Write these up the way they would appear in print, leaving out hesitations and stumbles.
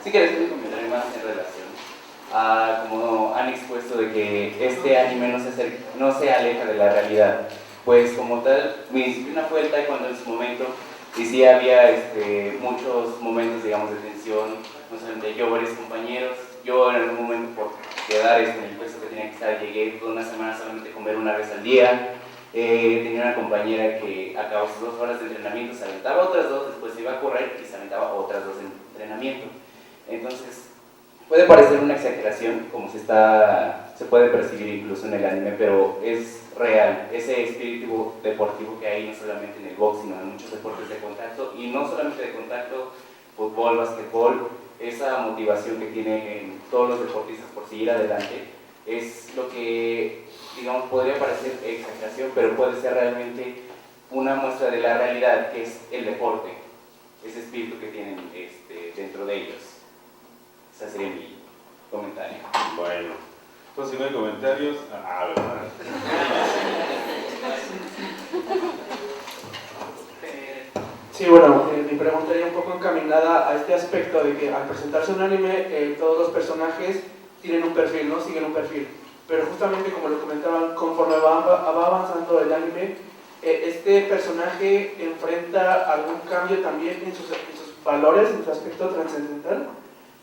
Sí, quería hacer un comentario más en relación a como han expuesto de que este anime no se aleja de la realidad. Pues como tal, mi disciplina fue el taekwondo en su momento y sí había muchos momentos, digamos, de tensión, no solamente yo, varios compañeros. Yo en algún momento por quedar en el puesto que tenía que estar, llegué toda una semana solamente a comer una vez al día. Tenía una compañera que acabó sus 2 horas de entrenamiento, se aventaba otras 2, después se iba a correr y se aventaba otras 2 en entrenamiento. Entonces, puede parecer una exageración, como se puede percibir incluso en el anime, pero es real. Ese espíritu deportivo que hay no solamente en el box, sino en muchos deportes de contacto, y no solamente de contacto, fútbol, básquetbol, esa motivación que tienen todos los deportistas por seguir adelante, es lo que, digamos, podría parecer exageración, pero puede ser realmente una muestra de la realidad, que es el deporte, ese espíritu que tienen dentro de ellos. Ese sería mi comentario. Bueno, entonces si no hay comentarios, ¿verdad? Sí, bueno, mi pregunta iría un poco encaminada a este aspecto de que al presentarse un anime, todos los personajes tienen un perfil, ¿no? Siguen un perfil. Pero justamente como lo comentaban, conforme va avanzando el anime, este personaje enfrenta algún cambio también en sus valores, en su aspecto trascendental,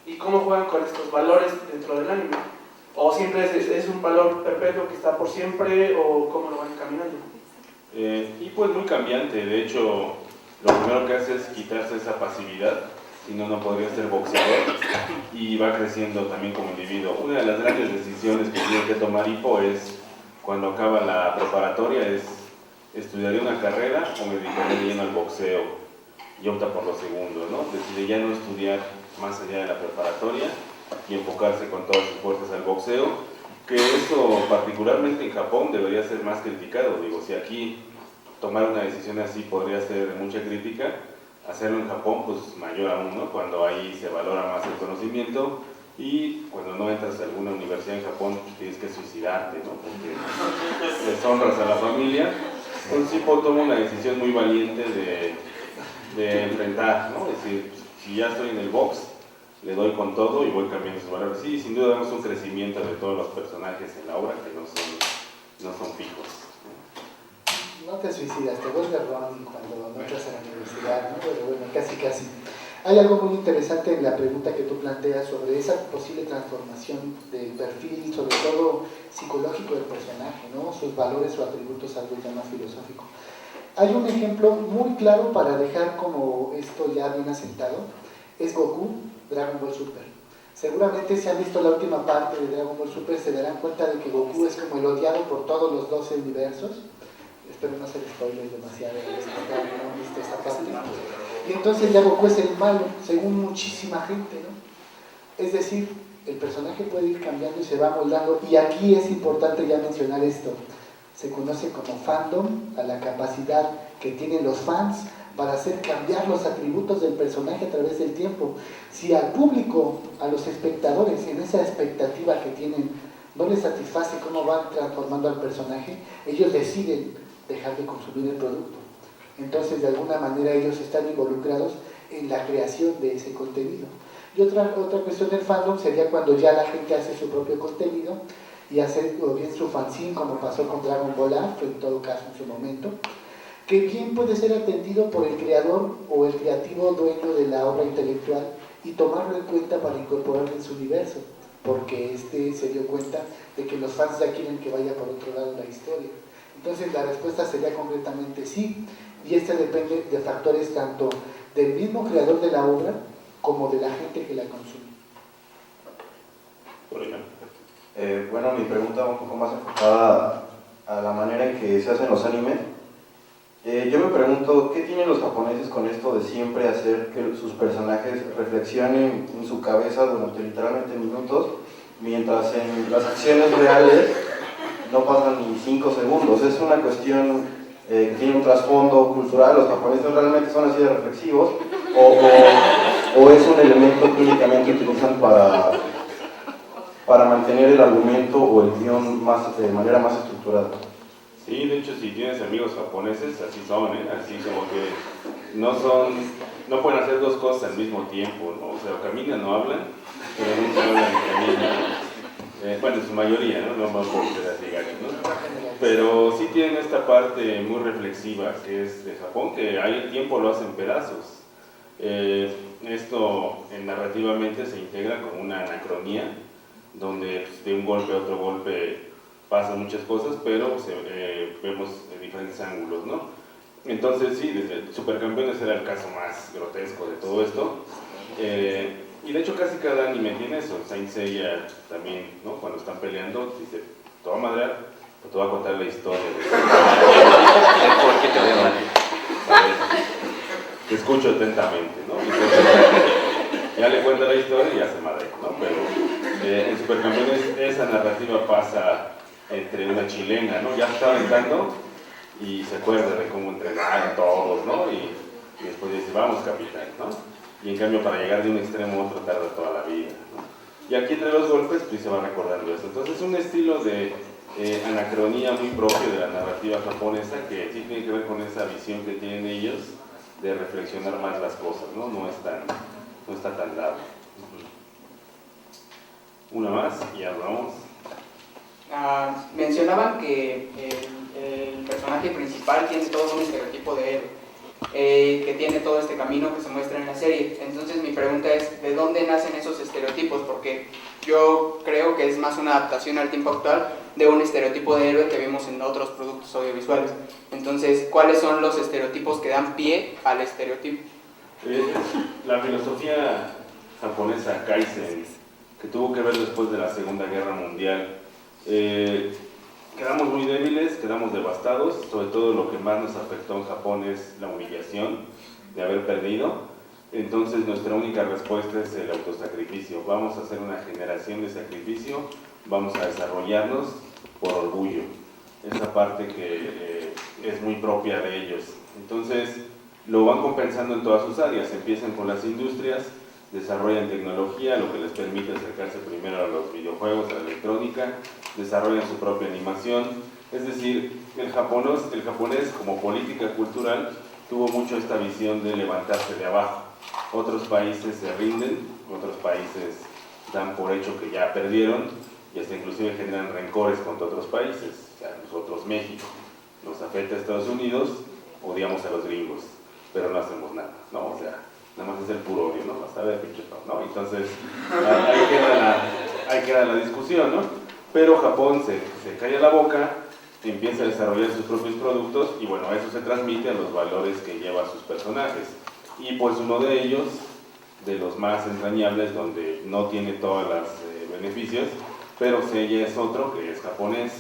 y cómo juegan con estos valores dentro del anime. O siempre es un valor perpetuo que está por siempre, o cómo lo van encaminando. Y pues muy cambiante. De hecho, lo primero que hace es quitarse esa pasividad, si no, no podría ser boxeador, y va creciendo también como individuo. Una de las grandes decisiones que tiene que tomar Hippo es, cuando acaba la preparatoria, es ¿estudiaré una carrera o me dedicaré de lleno al boxeo? Y opta por lo segundo, ¿no? Decide ya no estudiar más allá de la preparatoria y enfocarse con todas sus fuerzas al boxeo, que eso particularmente en Japón debería ser más criticado. Digo, si aquí tomar una decisión así podría ser de mucha crítica, hacerlo en Japón pues mayor aún, ¿no? Cuando ahí se valora más el conocimiento, y cuando no entras a alguna universidad en Japón tienes que suicidarte, ¿no? Porque deshonras a la familia. Entonces Hippo toma una decisión muy valiente de enfrentar, ¿no? Es decir, si ya estoy en el box, le doy con todo y voy cambiando sus valores. Sí, sin duda vemos un crecimiento de todos los personajes en la obra que no son fijos. No te suicidas, te vuelves Ronin cuando no entras a la universidad, ¿no? Pero bueno, casi. Hay algo muy interesante en la pregunta que tú planteas sobre esa posible transformación del perfil, sobre todo psicológico del personaje, ¿no? Sus valores o atributos, algo ya más filosófico. Hay un ejemplo muy claro para dejar como esto ya bien asentado, es Goku, Dragon Ball Super. Seguramente si han visto la última parte de Dragon Ball Super se darán cuenta de que Goku es como el odiado por todos los 12 universos. Espero no hacer spoilers demasiado, no han visto esta parte. Y entonces ya Goku es el malo, según muchísima gente, ¿no? Es decir, el personaje puede ir cambiando y se va moldando, y aquí es importante ya mencionar esto. Se conoce como fandom a la capacidad que tienen los fans para hacer cambiar los atributos del personaje a través del tiempo. Si al público, a los espectadores, en esa expectativa que tienen, no les satisface cómo van transformando al personaje, ellos deciden dejar de consumir el producto. Entonces, de alguna manera, ellos están involucrados en la creación de ese contenido. Y otra cuestión del fandom sería cuando ya la gente hace su propio contenido y hace o bien su fanzine, como pasó con Dragon Ball ARC, en todo caso en su momento, que bien puede ser atendido por el creador o el creativo dueño de la obra intelectual y tomarlo en cuenta para incorporarlo en su universo, porque se dio cuenta de que los fans ya quieren que vaya por otro lado la historia. Entonces la respuesta sería concretamente sí, y depende de factores tanto del mismo creador de la obra como de la gente que la consume. Bueno, mi pregunta va un poco más enfocada a la manera en que se hacen los animes. Yo me pregunto, ¿qué tienen los japoneses con esto de siempre hacer que sus personajes reflexionen en su cabeza durante literalmente minutos, mientras en las acciones reales no pasan ni 5 segundos? Es una cuestión que tiene un trasfondo cultural. ¿Los japoneses realmente son así de reflexivos? ¿O es un elemento que únicamente utilizan para mantener el argumento o el guión de manera más estructurada? Sí, de hecho, si tienes amigos japoneses, así son, así como que no son no pueden hacer dos cosas al mismo tiempo, ¿no? O sea, o caminan o hablan, pero nunca hablan y caminan. Bueno, en su mayoría, ¿no? No vamos a ser así, ¿no? Pero sí tienen esta parte muy reflexiva que es de Japón, que ahí el tiempo lo hacen pedazos. Esto narrativamente se integra como una anacronía, donde pues, de un golpe a otro golpe pasan muchas cosas, pero vemos diferentes ángulos, ¿no? Entonces sí, desde Supercampeones era el caso más grotesco de todo esto. Y de hecho casi cada anime tiene eso. Saint Seiya también, ¿no? Cuando están peleando, dice, te voy a madrear, o te voy a contar la historia de por qué te voy a madrear. Te escucho atentamente, ¿no? Entonces, ya le cuenta la historia y ya se madrea, ¿no? Pero en Supercampeones esa narrativa pasa entre una chilena, ¿no? Ya se está aventando y se acuerda de cómo entrenaron todos, ¿no? Y después dice, vamos capitán, ¿no? Y en cambio para llegar de un extremo a otro tarda toda la vida, ¿no? Y aquí entre los golpes pues se va recordando eso. Entonces es un estilo de anacronía muy propio de la narrativa japonesa que sí tiene que ver con esa visión que tienen ellos de reflexionar más las cosas, ¿no? No está tan dado. Una más y ya vamos. Mencionaban que el personaje principal tiene todo un estereotipo de héroe, que tiene todo este camino que se muestra en la serie. Entonces mi pregunta es, ¿de dónde nacen esos estereotipos? Porque yo creo que es más una adaptación al tiempo actual de un estereotipo de héroe que vimos en otros productos audiovisuales. Entonces, ¿cuáles son los estereotipos que dan pie al estereotipo? La filosofía japonesa Kaizen, que tuvo que ver después de la Segunda Guerra Mundial, quedamos muy débiles, quedamos devastados, sobre todo lo que más nos afectó en Japón es la humillación de haber perdido. Entonces nuestra única respuesta es el autosacrificio. Vamos a hacer una generación de sacrificio, vamos a desarrollarnos por orgullo. Esa parte que es muy propia de ellos. Entonces lo van compensando en todas sus áreas. Empiezan con las industrias, desarrollan tecnología, lo que les permite acercarse primero a los videojuegos, a la electrónica, desarrollan su propia animación. Es decir, el japonés como política cultural tuvo mucho esta visión de levantarse de abajo. Otros países se rinden, otros países dan por hecho que ya perdieron y hasta inclusive generan rencores contra otros países. O sea, nosotros México, nos afecta a Estados Unidos, odiamos a los gringos, pero no hacemos nada, ¿no? O sea, nada más es el puro odio, ¿no? A ver, pinche, ¿no? Entonces, ahí queda la discusión, ¿no? Pero Japón se calla la boca, empieza a desarrollar sus propios productos y bueno, eso se transmite a los valores que lleva sus personajes. Y pues uno de ellos, de los más entrañables, donde no tiene todos los beneficios, pero Seiya es otro, que es japonés,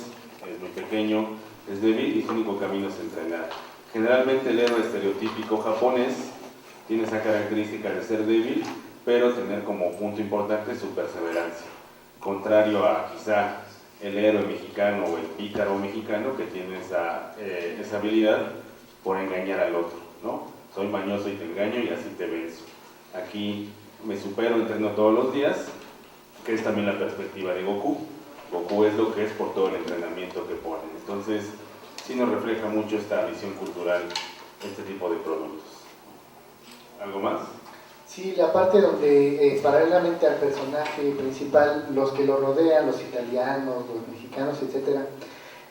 es muy pequeño, es débil y su único camino es entrenar. Generalmente el héroe estereotípico japonés tiene esa característica de ser débil, pero tener como punto importante su perseverancia. Contrario a quizá el héroe mexicano o el pícaro mexicano que tiene esa habilidad por engañar al otro, ¿no? Soy mañoso y te engaño y así te venzo. Aquí me supero, entreno todos los días, que es también la perspectiva de Goku. Goku es lo que es por todo el entrenamiento que ponen. Entonces, sí nos refleja mucho esta visión cultural, este tipo de productos. ¿Algo más? Sí, la parte donde paralelamente al personaje principal, los que lo rodean, los italianos, los mexicanos, etcétera,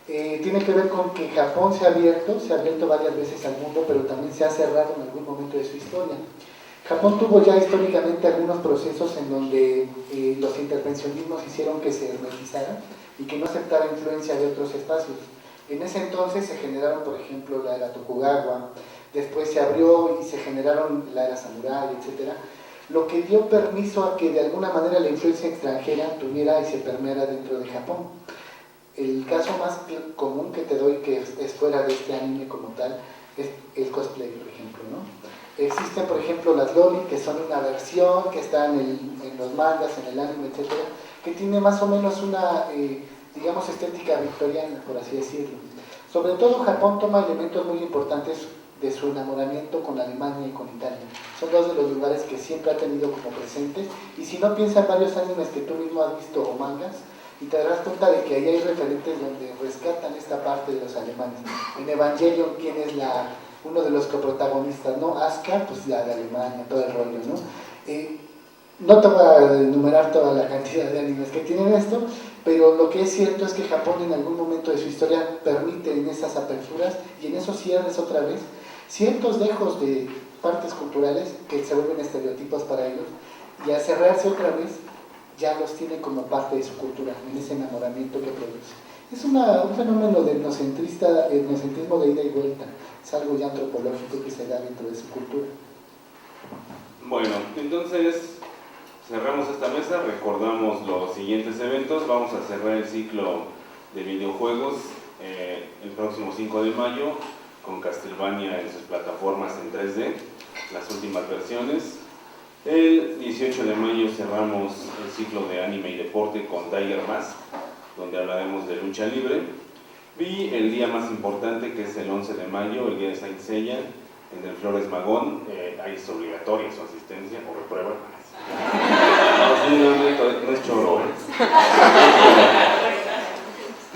tiene que ver con que Japón se ha abierto varias veces al mundo, pero también se ha cerrado en algún momento de su historia. Japón tuvo ya históricamente algunos procesos en donde los intervencionismos hicieron que se hermetizaran y que no aceptara influencia de otros espacios. En ese entonces se generaron, por ejemplo, la era Tokugawa, después se abrió y se generaron la era Samurai, etc. Lo que dio permiso a que de alguna manera la influencia extranjera tuviera y se permeara dentro de Japón. El caso más común que te doy, que es fuera de este anime como tal, es el cosplay, por ejemplo, ¿no? Existen, por ejemplo, las loli, que son una versión que está en los mangas, en el anime, etc., que tiene más o menos una, digamos, estética victoriana, por así decirlo. Sobre todo Japón toma elementos muy importantes de su enamoramiento con Alemania y con Italia. Son dos de los lugares que siempre ha tenido como presentes, y si no, piensa en varios animes que tú mismo has visto o mangas, y te darás cuenta de que ahí hay referentes donde rescatan esta parte de los alemanes. En Evangelion, ¿quién es la uno de los coprotagonistas, ¿no? Asuka, pues la de Alemania, todo el rollo, ¿no? No te voy a enumerar toda la cantidad de animes que tienen esto, pero lo que es cierto es que Japón en algún momento de su historia permite en esas aperturas y en esos cierres otra vez ciertos dejos de partes culturales que se vuelven estereotipos para ellos, y al cerrarse otra vez ya los tiene como parte de su cultura, en ese enamoramiento que produce. Es un fenómeno de etnocentrismo de ida y vuelta, es algo ya antropológico que se da dentro de su cultura. Bueno, entonces cerramos esta mesa, recordamos los siguientes eventos. Vamos a cerrar el ciclo de videojuegos el próximo 5 de mayo con Castlevania en sus plataformas en 3D, las últimas versiones. El 18 de mayo cerramos el ciclo de anime y deporte con Tiger Mask, donde hablaremos de lucha libre. Y el día más importante, que es el 11 de mayo, el día de Saint Seiya, en el Flores Magón. Ahí es obligatoria su asistencia o reprueba. No es choro,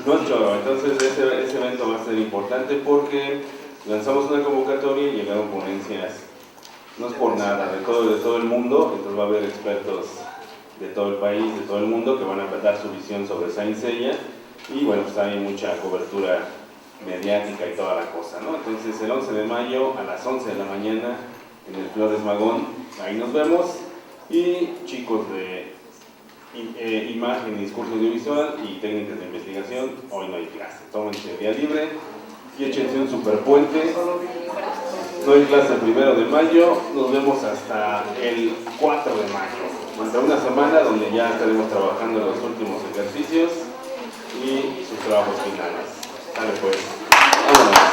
no es choro. Entonces ese evento va a ser importante porque lanzamos una convocatoria y llegaron ponencias, no es por nada, de todo el mundo. Entonces va a haber expertos de todo el país, de todo el mundo, que van a dar su visión sobre Saint Seiya. Y bueno, pues hay mucha cobertura mediática y toda la cosa, ¿no? Entonces el 11 de mayo a las 11 de la mañana en el Flores Magón, ahí nos vemos. Y chicos de imagen, discurso audiovisual y técnicas de investigación, hoy no hay clase, tómense el día libre y échense un superpuente. No hay clase el 1 de mayo, nos vemos hasta el 4 de mayo, hasta una semana donde ya estaremos trabajando en los últimos ejercicios y sus trabajos finales. Dale pues, vámonos.